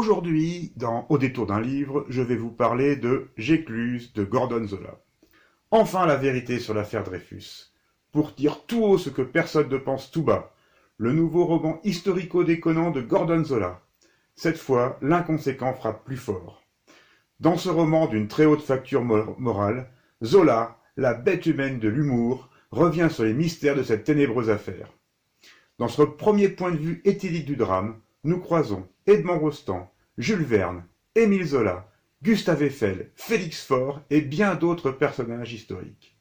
Aujourd'hui, Au détour d'un livre, je vais vous parler de J'écluse de Gordon Zola. Enfin la vérité sur l'affaire Dreyfus. Pour dire tout haut ce que personne ne pense tout bas. Le nouveau roman historico-déconnant de Gordon Zola. Cette fois, l'inconséquent frappe plus fort. Dans ce roman d'une très haute facture morale, Zola, la bête humaine de l'humour, revient sur les mystères de cette ténébreuse affaire. Dans ce premier point de vue éthylique du drame, nous croisons Edmond Rostand, Jules Verne, Émile Zola, Gustave Eiffel, Félix Faure et bien d'autres personnages historiques.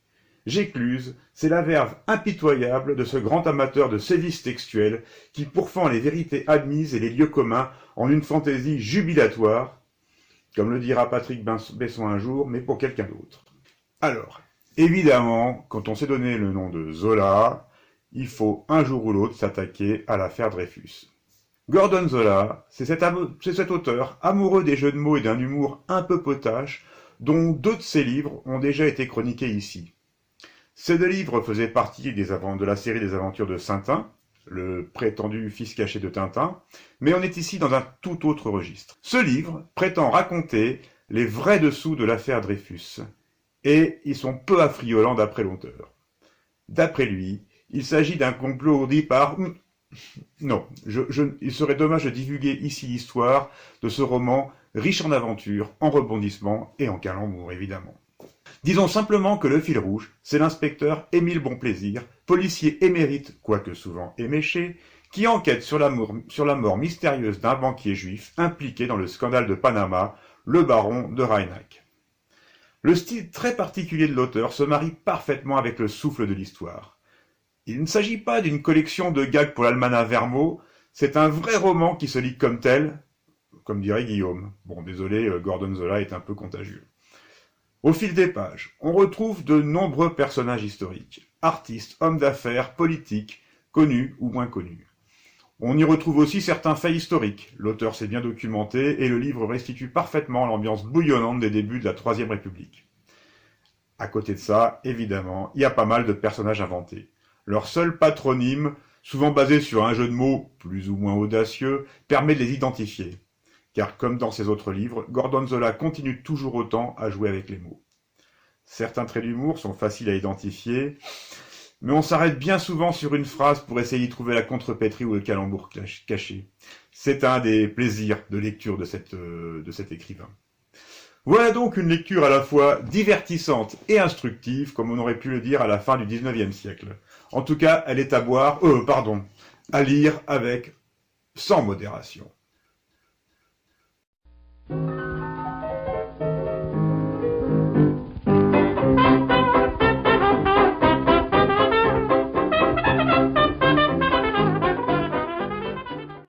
J'écluse, c'est la verve impitoyable de ce grand amateur de sévices textuels qui pourfend les vérités admises et les lieux communs en une fantaisie jubilatoire, comme le dira Patrick Besson un jour, mais pour quelqu'un d'autre. Alors, évidemment, quand on s'est donné le nom de Zola, il faut un jour ou l'autre s'attaquer à l'affaire Dreyfus. Gordon Zola, c'est cet auteur amoureux des jeux de mots et d'un humour un peu potache, dont deux de ses livres ont déjà été chroniqués ici. Ces deux livres faisaient partie de la série des aventures de Tintin, le prétendu fils caché de Tintin, mais on est ici dans un tout autre registre. Ce livre prétend raconter les vrais dessous de l'affaire Dreyfus, et ils sont peu affriolants d'après l'auteur. D'après lui, il s'agit d'un complot ourdi par... Non, il serait dommage de divulguer ici l'histoire de ce roman riche en aventures, en rebondissements et en calembours, évidemment. Disons simplement que le fil rouge, c'est l'inspecteur Émile Bonplaisir, policier émérite, quoique souvent éméché, qui enquête sur la mort mystérieuse d'un banquier juif impliqué dans le scandale de Panama, le baron de Reinach. Le style très particulier de l'auteur se marie parfaitement avec le souffle de l'histoire. Il ne s'agit pas d'une collection de gags pour l'almanach Vermeaux, c'est un vrai roman qui se lit comme tel, comme dirait Guillaume. Bon, désolé, Gordon Zola est un peu contagieux. Au fil des pages, on retrouve de nombreux personnages historiques, artistes, hommes d'affaires, politiques, connus ou moins connus. On y retrouve aussi certains faits historiques, l'auteur s'est bien documenté et le livre restitue parfaitement l'ambiance bouillonnante des débuts de la Troisième République. À côté de ça, évidemment, il y a pas mal de personnages inventés. Leur seul patronyme, souvent basé sur un jeu de mots plus ou moins audacieux, permet de les identifier. Car comme dans ses autres livres, Gordon Zola continue toujours autant à jouer avec les mots. Certains traits d'humour sont faciles à identifier, mais on s'arrête bien souvent sur une phrase pour essayer d'y trouver la contrepétrie ou le calembour caché. C'est un des plaisirs de lecture de cet écrivain. Voilà donc une lecture à la fois divertissante et instructive, comme on aurait pu le dire à la fin du XIXe siècle. En tout cas, elle est à lire sans modération.